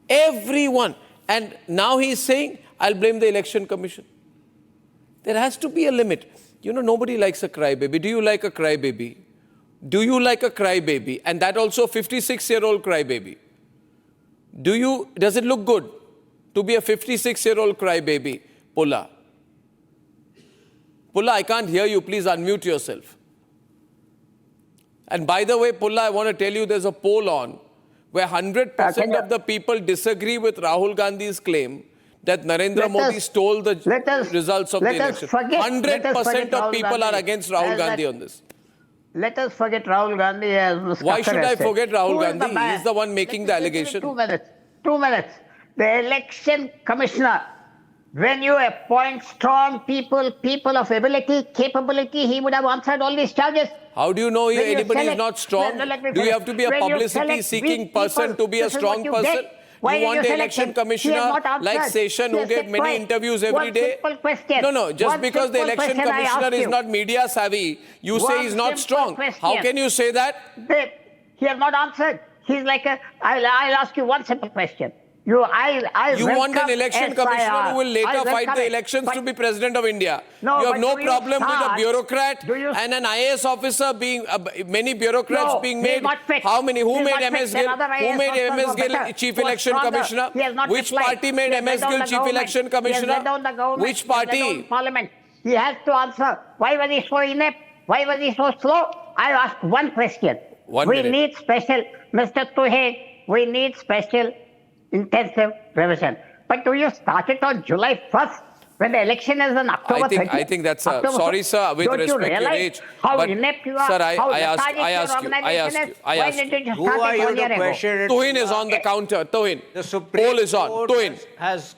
S4: Everyone. And now he's saying, I'll blame the election commission. There has to be a limit. You know, nobody likes a crybaby. Do you like a crybaby? Do you like a crybaby? And that also 56-year-old crybaby. Does it look good to be a 56-year-old crybaby? Pulla. Pulla, I can't hear you. Please unmute yourself. And by the way, Pulla, I want to tell you there's a poll on where 100% of the people disagree with Rahul Gandhi's claim that Narendra Modi stole the results of the election. 100% of people are against Rahul Gandhi on this.
S16: Let us forget Rahul Gandhi as...
S4: Why should I forget Rahul Gandhi? He is the one making the allegation.
S16: 2 minutes. 2 minutes. The election commissioner, when you appoint strong people, people of ability, capability, he would have answered all these charges.
S4: How do you know anybody is not strong? Do you have to be a publicity-seeking person to be a strong person? You want the election commissioner like Session who gave many interviews every day? No. Just because the election commissioner is not media savvy, you say he's not strong. How can you say that?
S16: He has not answered. He's like I'll ask you one simple question. You
S4: want an election
S16: SIR.
S4: commissioner who will
S16: I
S4: later
S16: welcome
S4: fight the
S16: it.
S4: elections
S16: But-
S4: to be president of India.
S16: No,
S4: you have
S16: but
S4: no
S16: do you
S4: problem with a
S16: start-
S4: bureaucrat
S16: do you-
S4: and an IAS officer being, many bureaucrats
S16: No,
S4: being
S16: he is
S4: made.
S16: not fit.
S4: How many?
S16: He
S4: Who
S16: is
S4: made
S16: not fit.
S4: MS
S16: There
S4: Gill?
S16: are other
S4: Who
S16: IAS
S4: made
S16: officers
S4: MS
S16: who are
S4: Gill
S16: better,
S4: chief
S16: who are
S4: election
S16: stronger.
S4: commissioner?
S16: He has not
S4: Which
S16: replied.
S4: party made
S16: He has
S4: MS
S16: let
S4: Gill
S16: down the
S4: chief
S16: government.
S4: election
S16: He has let
S4: commissioner?
S16: down the government.
S4: Which
S16: He has let
S4: party?
S16: down Parliament. He has to answer. Why was he so inept? Why was he so slow? I asked one question.
S4: One
S16: we
S4: minute.
S16: need special, Mr. Tuhey, we need special intensive revision. But do you start it on July 1st when the election is on October 30th?
S4: I think that's a,
S16: October
S4: sorry
S16: 1st?
S4: sir, with
S16: Don't you
S4: respect your
S16: realize
S4: age.
S16: how
S4: but
S16: inept you are,
S4: sir,
S16: how
S4: I ask
S16: lethargic your organization is? Why didn't you
S10: Who
S16: start
S10: are
S16: it
S10: you
S16: 1 year
S10: to
S16: ago?
S10: question it?
S4: Tuhin is on the counter. Tuhin.
S10: The Supreme
S4: Poll is on.
S10: Court
S4: Tuhin.
S10: has,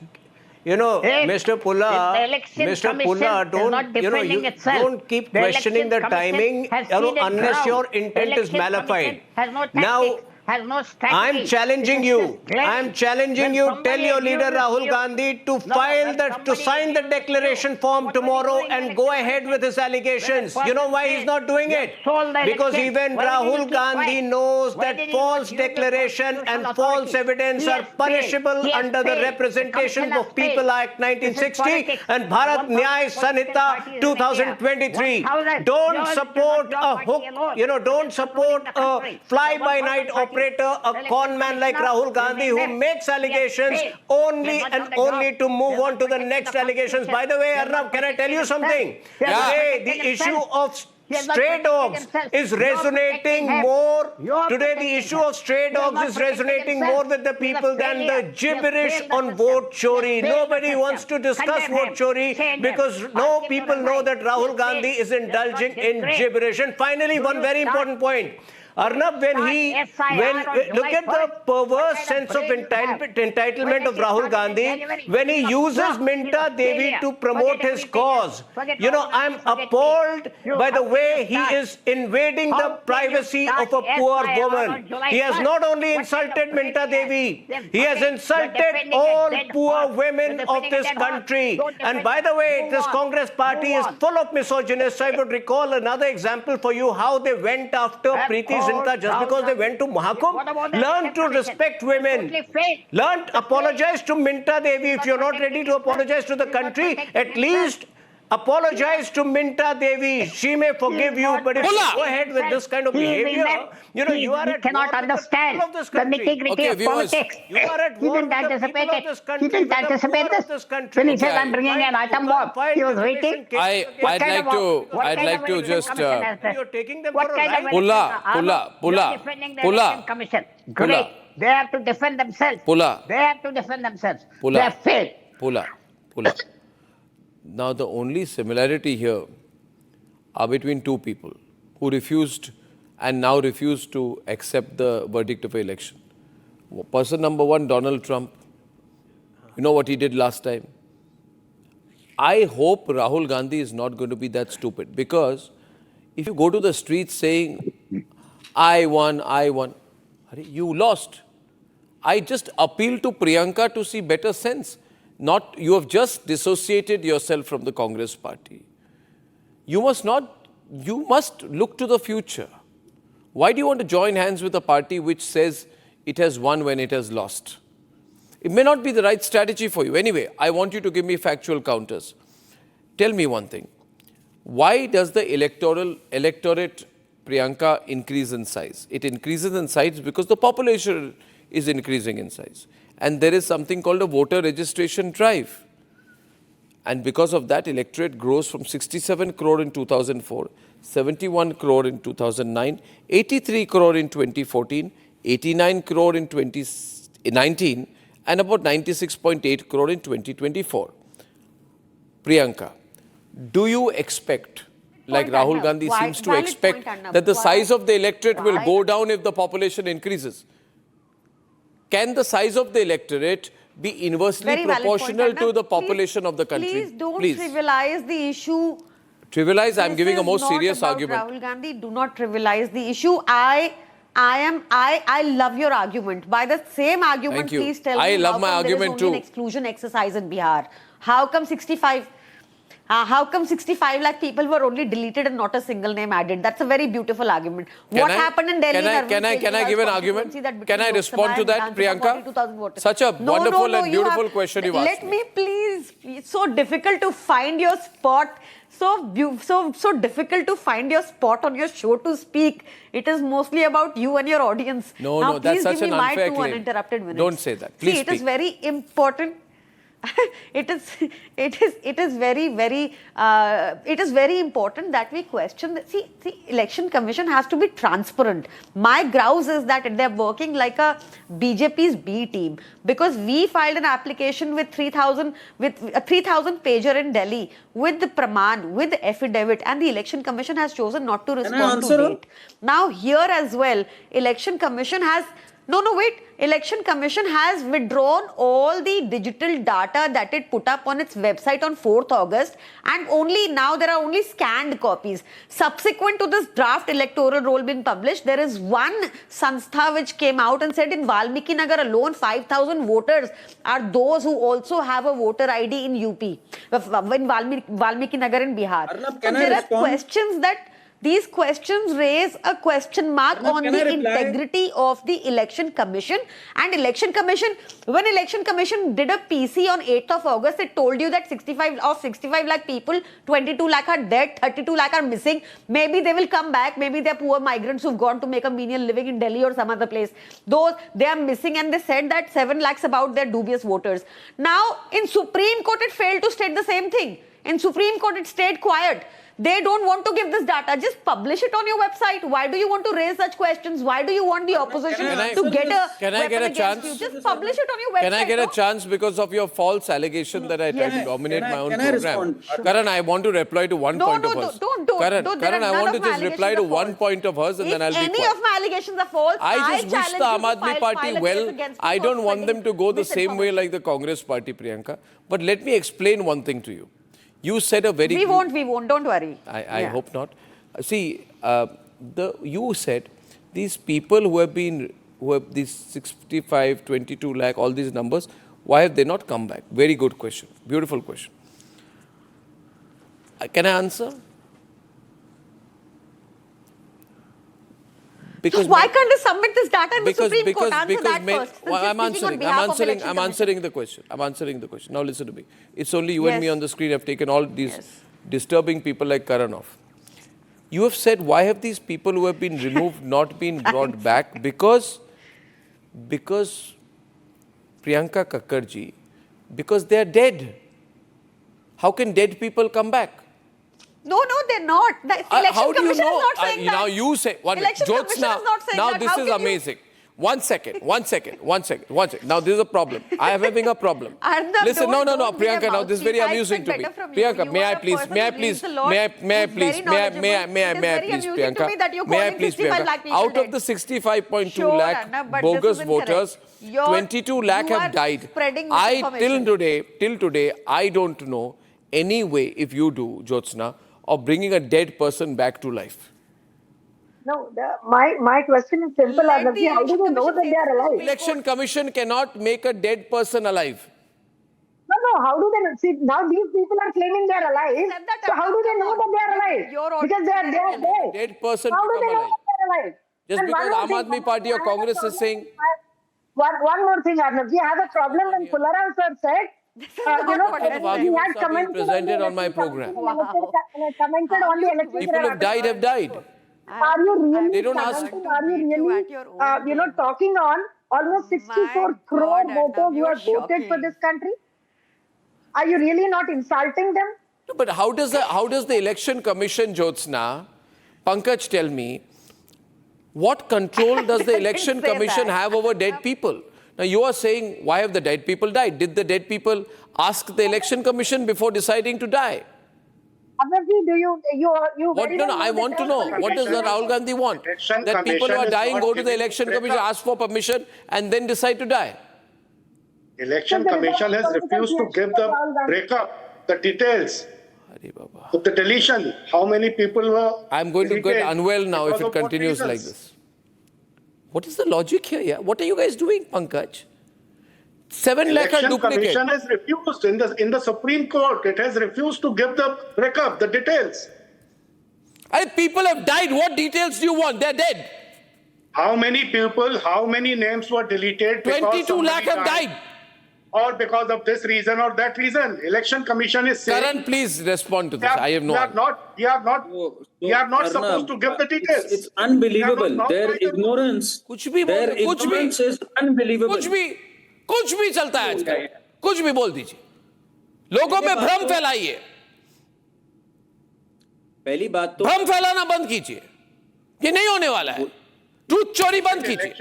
S10: you know,
S16: If
S10: Mr. Pulla,
S16: the election
S10: Mr.
S16: commission
S10: Pulla,
S16: is
S10: don't,
S16: not defending itself.
S10: don't keep
S16: The
S10: questioning the
S16: election commission
S10: timing,
S16: has
S10: you know,
S16: ceded
S10: unless
S16: ground.
S10: your
S16: The
S10: intent is
S16: election
S10: malified.
S16: commission has no
S10: Now,
S16: tactics, has no strategy.
S10: I'm challenging
S16: It is
S10: you.
S16: just glaring.
S10: I'm challenging
S16: When
S10: you. Tell
S16: somebody
S10: your leader
S16: abuses
S10: Rahul
S16: you-
S10: Gandhi to
S16: No,
S10: file
S16: when
S10: that, to
S16: somebody
S10: sign the
S16: abuses
S10: declaration
S16: you,
S10: form
S16: what was he
S10: tomorrow
S16: doing
S10: and
S16: in
S10: go
S16: election
S10: ahead with his allegations.
S16: When
S10: You know
S16: person
S10: why he's
S16: says
S10: not doing
S16: you
S10: it?
S16: stole the
S10: Because
S16: election,
S10: even
S16: why did he
S10: Rahul
S16: keep
S10: Gandhi
S16: quiet?
S10: knows
S16: Why
S10: that
S16: did he
S10: false
S16: not use the
S10: declaration and
S16: constitutional
S10: false
S16: authority?
S10: evidence
S16: He
S10: are
S16: has
S10: punishable
S16: failed. He has
S10: under the
S16: failed.
S10: Representation
S16: The commission
S10: of People
S16: has
S10: Act
S16: failed. This is
S10: 1960
S16: politics.
S10: and Bharat
S16: 1,000
S10: Nyay
S16: political
S10: Sanhita
S16: parties in India.
S10: 2023.
S16: 1,000.
S10: Don't
S16: Yours is
S10: support
S16: not your
S10: a
S16: party
S10: hook,
S16: alone.
S10: you know, don't
S16: It is controlling
S10: support
S16: the
S10: a
S16: country.
S10: fly-by-night
S16: The 1,000
S10: operator, a
S16: parties.
S10: con man like Rahul Gandhi who makes allegations only and only to move on to the next allegations. By the way, Arnab, can I tell you something? Today, the issue of stray dogs is resonating more. Today, the issue of stray dogs is resonating more with the people than the gibberish on vote Chori. Nobody wants to discuss vote Chori because no people know that Rahul Gandhi is indulging in gibberish. And finally, one very important point. Arnab, look at the perverse sense of entitlement of Rahul Gandhi when he uses Minta Devi to promote his cause. You know, I'm appalled by the way he is invading the privacy of a poor woman. He has not only insulted Minta Devi, he has insulted all poor women of this country. And by the way, this Congress party is full of misogynists. I would recall another example for you how they went after Preeti Zinta just because they went to Mahakumbh. Learn to respect women. Learn, apologize to Minta Devi. If you're not ready to apologize to the country, at least apologize to Minta Devi. She may forgive you, but if you go ahead with this kind of behavior, you know, you are at
S16: cannot
S10: war with
S16: understand
S10: the people of this
S16: the
S10: country.
S16: nitty-gritty of politics.
S10: You are at
S16: He
S10: war
S16: didn't
S10: with the people
S16: anticipate
S10: of
S16: it.
S10: this
S16: He
S10: country,
S16: didn't
S10: with the
S16: anticipate
S10: poor of
S16: this.
S10: country.
S16: When he said, I'm bringing an atom bomb, he was waiting.
S4: I'd like to just
S10: You're taking them for a ride.
S4: Pulla.
S16: Commission. Great. They have to defend themselves.
S4: Pulla.
S16: They have to defend themselves.
S4: Pulla.
S16: They have failed.
S4: Pulla. Now the only similarity here are between two people who refused and now refuse to accept the verdict of an election. Person number one, Donald Trump. You know what he did last time? I hope Rahul Gandhi is not going to be that stupid, because if you go to the streets saying, I won, you lost. I just appeal to Priyanka to see better sense. You have just dissociated yourself from the Congress party. You must look to the future. Why do you want to join hands with a party which says it has won when it has lost? It may not be the right strategy for you. Anyway, I want you to give me factual counters. Tell me one thing. Why does the electorate, Priyanka, increase in size? It increases in size because the population is increasing in size. And there is something called a voter registration drive. And because of that, electorate grows from 67 crore in 2004, 71 crore in 2009, 83 crore in 2014, 89 crore in 2019, and about 96.8 crore in 2024. Priyanka, do you expect, like Rahul Gandhi seems to expect, that the size of the electorate will go down if the population increases? Can the size of the electorate be inversely proportional to the population of the country?
S1: Please don't trivialize the issue.
S4: Trivialize? I'm giving a more serious argument.
S1: Rahul Gandhi, do not trivialize the issue. I love your argument. By the same argument, please tell me
S4: I love my
S1: how come
S4: argument
S1: there is only
S4: too.
S1: an exclusion exercise in Bihar? How come 65? How come 65 lakh people were only deleted and not a single name added? That's a very beautiful argument. What happened in Delhi?
S4: Can I give an argument? Can I respond to that, Priyanka? Such a wonderful and beautiful question you've asked.
S1: Let me please. It's so difficult to find your spot. So difficult to find your spot on your show to speak. It is mostly about you and your audience.
S4: No, that's such an unfair claim.
S1: Uninterrupted minutes.
S4: Don't say that. Please speak.
S1: It is very important. It is very important that we question that. See, election commission has to be transparent. My grouse is that they're working like a BJP's B team, because we filed an application with 3,000 pager in Delhi with the praman, with the affidavit, and the election commission has chosen not to respond to date. Now here as well, election commission has Election Commission has withdrawn all the digital data that it put up on its website on 4th August, and only now there are only scanned copies. Subsequent to this draft electoral roll being published, there is one sanstha which came out and said in Valmiki Nagar alone 5,000 voters are those who also have a voter ID in UP, in Valmiki Nagar in Bihar.
S11: Arnab,
S1: so there are questions that these questions raise a question mark on the integrity of the Election Commission. And Election Commission, when Election Commission did a PC on 8th of August, it told you that 65 lakh people, 22 lakh are dead, 32 lakh are missing. Maybe they will come back. Maybe they're poor migrants who've gone to make a menial living in Delhi or some other place. Those, they are missing, and they said that 7 lakhs about their dubious voters. Now, in Supreme Court, it failed to state the same thing. In Supreme Court, it stayed quiet. They don't want to give this data. Just publish it on your website. Why do you want to raise such questions? Why do you want the opposition to get a
S4: Can I get a chance?
S1: You? Just publish it on your website.
S4: Can I get a chance because of your false allegation that I tried to dominate my own program? Karan, I want to reply to one point of hers. Karan, I want to just reply to one point of hers and then I'll be quiet.
S1: Any of my allegations are false,
S4: I just wish the Aam Aadmi Party well. I don't want them to go the same way like the Congress Party, Priyanka. But let me explain one thing to you. You said a very...
S1: We won't, don't worry.
S4: I hope not. See, you said these people who have these 65, 22 lakh, all these numbers, why have they not come back? Very good question. Beautiful question. Can I answer?
S1: Because why can't they submit this data in the Supreme Court? Answer that first.
S4: I'm answering the question. Now listen to me. It's only you and me on the screen. I've taken all these disturbing people like Karan off. You have said, why have these people who have been removed not been brought back? Because Priyanka Kakkarji, because they are dead. How can dead people come back?
S1: No, they're not. The Election Commission is not saying that.
S4: Now you say, now this is amazing. One second. Now this is a problem. I am having a problem.
S1: Arnab,
S4: listen, no, Priyanka, now this is very amusing to me. Priyanka, may I please, Priyanka? May I please, Priyanka? Out of the 65.2 lakh bogus voters, 22 lakh have died. Till today, I don't know any way, if you do, Jyotsna, of bringing a dead person back to life.
S15: No, my question is simple. Arnab, how do they know that they are alive?
S4: Election Commission cannot make a dead person alive.
S15: No, how do they know? See, now these people are claiming they are alive. So how do they know that they are alive? Because they are dead.
S4: Dead person
S15: how
S4: to
S15: do they
S4: come
S15: know
S4: alive.
S15: that they are alive?
S4: Just
S15: and
S4: because Aam Aadmi Party or Congress is saying...
S15: One more thing, Arnab. We have a problem when Pularam sir said,
S4: he had presented on my program.
S15: Commented on the election.
S4: People who have died.
S15: Are you really?
S4: They don't ask.
S15: Are you really, talking on almost 64 crore voters who have voted for this country? Are you really not insulting them?
S4: No, but how does the Election Commission, Jyotsna, Pankaj, tell me, what control does the Election Commission have over dead people? Now you are saying, why have the dead people died? Did the dead people ask the Election Commission before deciding to die?
S15: Obviously,
S4: I want to know. What does the Rahul Gandhi want? That people who are dying go to the Election Commission, ask for permission, and then decide to die.
S14: Election Commission has refused to give the breakup, the details of the deletion. How many people were...
S4: I'm going to get unwell now if it continues like this. What is the logic here? Yeah? What are you guys doing, Pankaj? 7 lakh are
S14: Election
S4: duplicate.
S14: Commission has refused in the Supreme Court. It has refused to give the breakup, the details.
S4: And people have died. What details do you want? They're dead.
S14: How many people, how many names were deleted?
S4: 22 lakh have died.
S14: Or because of this reason or that reason. Election Commission is saying...
S4: Karan, please respond to this. I have no
S14: We are not supposed to give the details.
S11: It's unbelievable. Their ignorance. Their ignorance is unbelievable.
S4: कुछ भी चलता है आजकल. कुछ भी बोल दीजिए. लोगों में भ्रम फैलाइए.
S11: पहली बात तो
S4: भ्रम फैलाना बंद कीजिए. ये नहीं होने वाला है. ट्रूथ चोरी बंद कीजिए.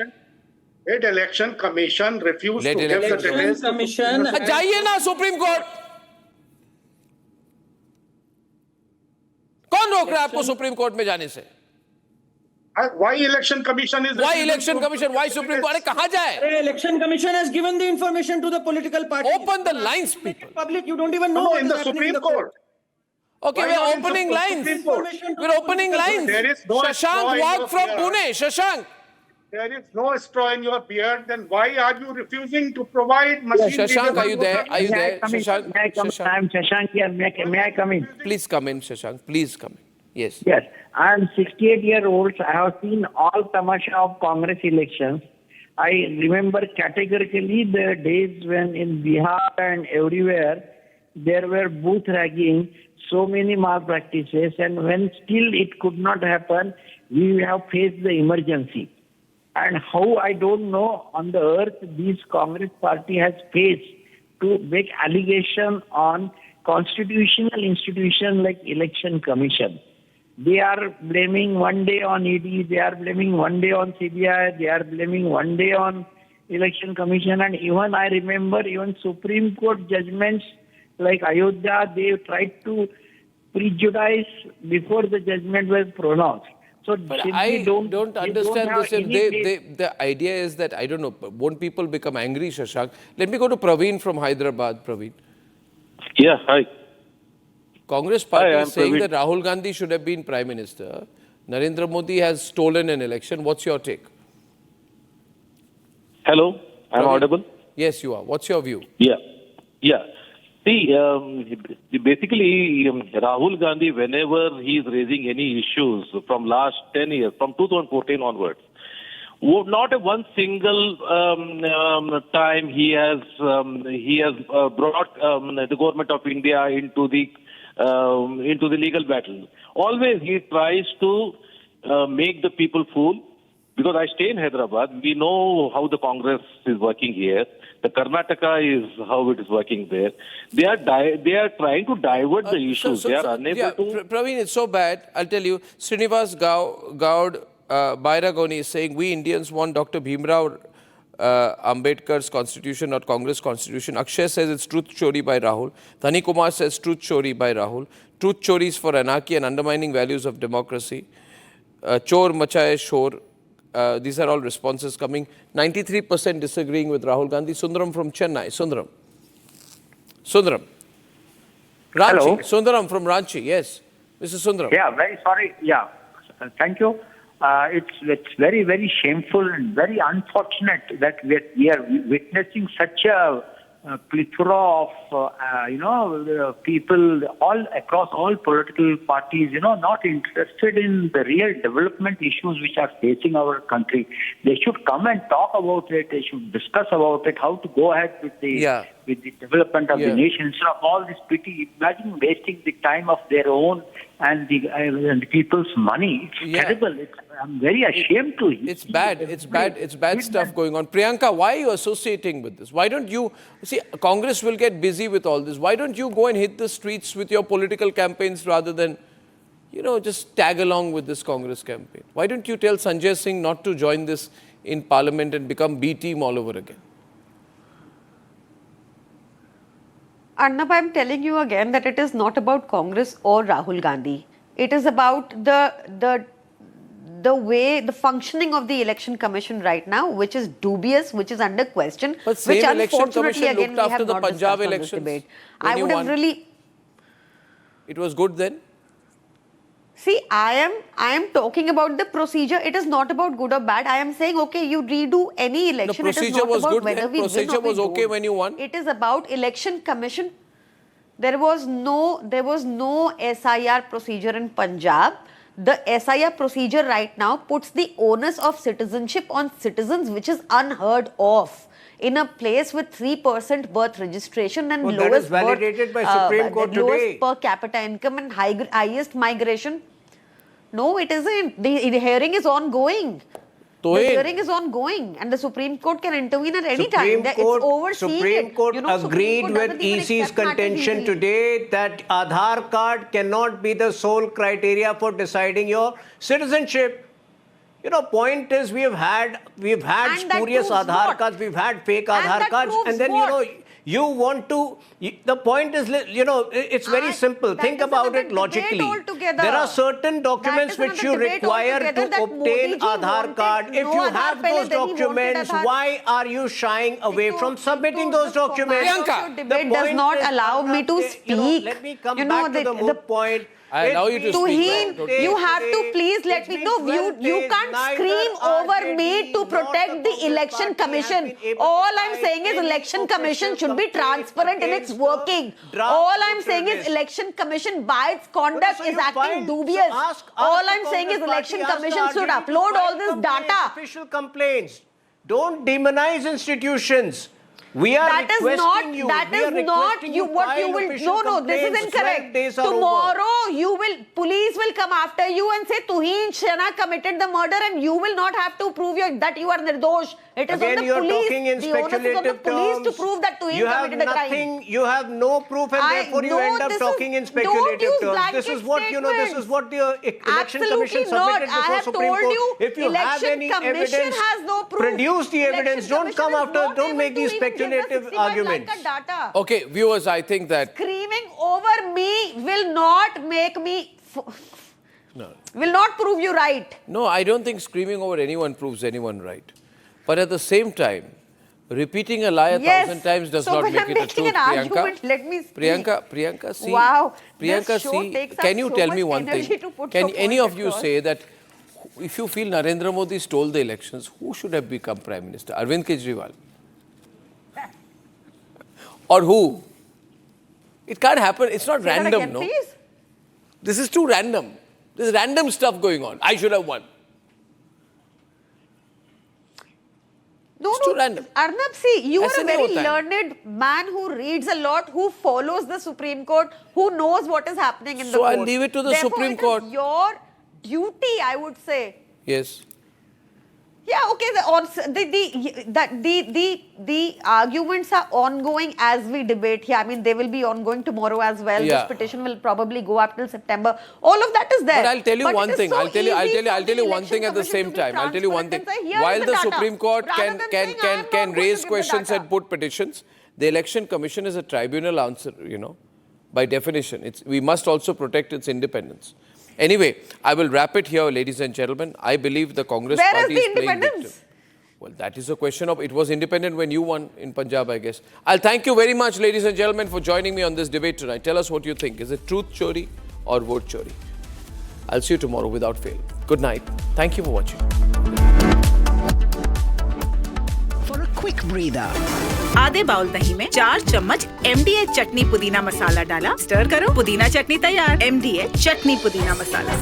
S14: Election Commission refused to give the details.
S4: जाइए ना सुप्रीम कोर्ट. कौन रोक रहा है आपको सुप्रीम कोर्ट में जाने से?
S14: Why Election Commission is...
S4: Why Election Commission? Why Supreme Court? कहाँ जाए?
S11: Election Commission has given the information to the political party.
S4: Open the lines, people.
S11: Public, you don't even know.
S14: No, in the Supreme Court.
S4: Okay, we're opening lines. We're opening lines.
S14: There is no
S4: Shashank walk from Pune. Shashank.
S14: There is no straw in your beard. Then why are you refusing to provide machine?
S4: Shashank, are you there? Are you there?
S17: Shashank, I'm Shashank here. May I come in?
S4: Please come in, Shashank. Please come in. Yes.
S17: Yes. I'm 68 years old. I have seen all tamasha of Congress elections. I remember categorically the days when in Bihar and everywhere there were booth ragging, so many malpractices, and when still it could not happen, we have faced the emergency. And how, I don't know, on the earth this Congress party has faced to make allegation on constitutional institution like Election Commission. They are blaming one day on ED, they are blaming one day on CBI, they are blaming one day on Election Commission, and even I remember even Supreme Court judgments like Ayodhya, they tried to prejudice before the judgment was pronounced. So
S4: but I don't understand this. The idea is that, I don't know, won't people become angry, Shashank? Let me go to Praveen from Hyderabad. Praveen.
S18: Yeah, hi.
S4: Congress party is saying that Rahul Gandhi should have been Prime Minister. Narendra Modi has stolen an election. What's your take?
S18: Hello, I'm audible?
S4: Yes, you are. What's your view?
S18: Yeah. See, basically, Rahul Gandhi, whenever he is raising any issues from last 10 years, from 2014 onwards, not a one single time he has brought the government of India into the legal battle. Always he tries to make the people fool. Because I stay in Hyderabad, we know how the Congress is working here. The Karnataka is how it is working there. They are trying to divert the issues. They are unable to...
S4: Praveen, it's so bad. I'll tell you. Srinivas Gaud Bairagoni is saying, we Indians want Dr. Bhimrao Ambedkar's constitution, not Congress constitution. Akshay says it's truth chori by Rahul. Dhani Kumar says truth chori by Rahul. Truth choris for anarchy and undermining values of democracy. Chor machaye shor. These are all responses coming. 93% disagreeing with Rahul Gandhi. Sundaram from Chennai. Sundaram. Ranchi.
S19: Hello.
S4: Sundaram from Ranchi. Yes. Mr. Sundaram.
S19: Yeah, very sorry. Yeah. Thank you. It's very, very shameful and very unfortunate that we are witnessing such a plethora of people all across all political parties, not interested in the real development issues which are facing our country. They should come and talk about it. They should discuss about it, how to go ahead with the development of the nation. Instead of all this pity, imagine wasting the time of their own and the people's money. It's terrible. I'm very ashamed to hear.
S4: It's bad. It's bad stuff going on. Priyanka, why are you associating with this? Why don't you... See, Congress will get busy with all this. Why don't you go and hit the streets with your political campaigns rather than, just tag along with this Congress campaign? Why don't you tell Sanjay Singh not to join this in Parliament and become B team all over again?
S1: Arnab, I'm telling you again that it is not about Congress or Rahul Gandhi. It is about the functioning of the Election Commission right now, which is dubious, which is under question,
S4: but
S1: which
S4: Election Commission
S1: unfortunately again we have
S4: the
S1: not
S4: Punjab
S1: discussed on this
S4: elections
S1: debate. I would have really...
S4: It was good then?
S1: See, I am talking about the procedure. It is not about good or bad. I am saying, okay, you redo any election.
S4: The procedure
S1: it is not
S4: was
S1: about
S4: good.
S1: Whether we
S4: procedure
S1: win or
S4: was
S1: we
S4: okay
S1: don't.
S4: when you won.
S1: It is about election commission. There was no SIR procedure in Punjab. The SIR procedure right now puts the onus of citizenship on citizens, which is unheard of. In a place with 3% birth registration and
S10: that is validated by Supreme Court today.
S1: Lowest per capita income and highest migration. No, it isn't. The hearing is ongoing. The hearing is ongoing, and the Supreme Court can intervene at any time. It's overseeing
S10: Supreme
S1: it.
S10: Court
S1: Supreme
S10: agreed
S1: Court
S10: with
S1: doesn't even
S10: EC's
S1: accept matters
S10: contention
S1: easily.
S10: today that Aadhaar card cannot be the sole criteria for deciding your citizenship. Point is we have had spurious Aadhaar cards, we've had fake Aadhaar cards, and then you want to. The point is, it's very simple. Think about it logically. There are certain documents which you require to obtain Aadhaar card. If you have those documents, why are you shying away from submitting those documents?
S1: Priyanka, debate does not allow me to speak.
S10: Let me come back to the moot point.
S4: I allow you to speak.
S1: You have to please let me know. You can't scream over me to protect the election commission. All I'm saying is election commission should be transparent in its working. All I'm saying is election commission by its conduct is acting dubious. All I'm saying is election commission should upload all this data.
S10: Official complaints. Don't demonize institutions. We are requesting you.
S1: That is not what you will. No, this is incorrect. Tomorrow, police will come after you and say Tuhin Shana committed the murder, and you will not have to prove that you are nirdosh. It is
S10: Again,
S1: on the
S10: you're
S1: police.
S10: talking in
S1: The onus is on the police to prove that Tuhin committed the crime.
S10: You have no proof, and therefore you end up talking in speculative terms. This is what the election commission submitted before Supreme Court. If you have any evidence, produce the evidence. Don't come after. Don't make these speculative arguments.
S4: Okay, viewers, I think that
S1: Screaming over me will not make me. Will not prove you right.
S4: No, I don't think screaming over anyone proves anyone right. But at the same time, repeating a lie 1,000 times does not make it a truth, Priyanka.
S1: Let me speak.
S4: Priyanka, see.
S1: Wow.
S4: Priyanka, see. Can you tell me one thing? Can any of you say that if you feel Narendra Modi stole the elections, who should have become Prime Minister? Arvind Kejriwal? Or who? It can't happen. It's not random,
S1: again,
S4: no?
S1: Please?
S4: This is too random. There's random stuff going on. I should have won. It's too random.
S1: Arnab, see, you are a very learned man who reads a lot, who follows the Supreme Court, who knows what is happening in the court.
S4: So I'll leave it to the Supreme Court.
S1: It is your duty, I would say.
S4: Yes.
S1: Yeah, okay. The arguments are ongoing as we debate here. I mean, they will be ongoing tomorrow as well.
S4: Yeah.
S1: This petition will probably go up till September. All of that is there.
S4: But I'll tell you one thing. I'll tell you one thing at the same time. I'll tell you one thing. While the Supreme Court can raise questions and put petitions, the Election Commission is a tribunal answer, by definition. We must also protect its independence. Anyway, I will wrap it here, ladies and gentlemen. I believe the Congress party is playing victim. Well, that is a question of, it was independent when you won in Punjab, I guess. I'll thank you very much, ladies and gentlemen, for joining me on this debate tonight. Tell us what you think. Is it truth chori or vote chori? I'll see you tomorrow without fail. Good night. Thank you for watching.
S3: For a quick breather.
S20: आधे bowl दही में 4 चम्मच MDA चटनी पुदीना मसाला डाला, stir करो, पुदीना चटनी तैयार। MDA चटनी पुदीना मसाला।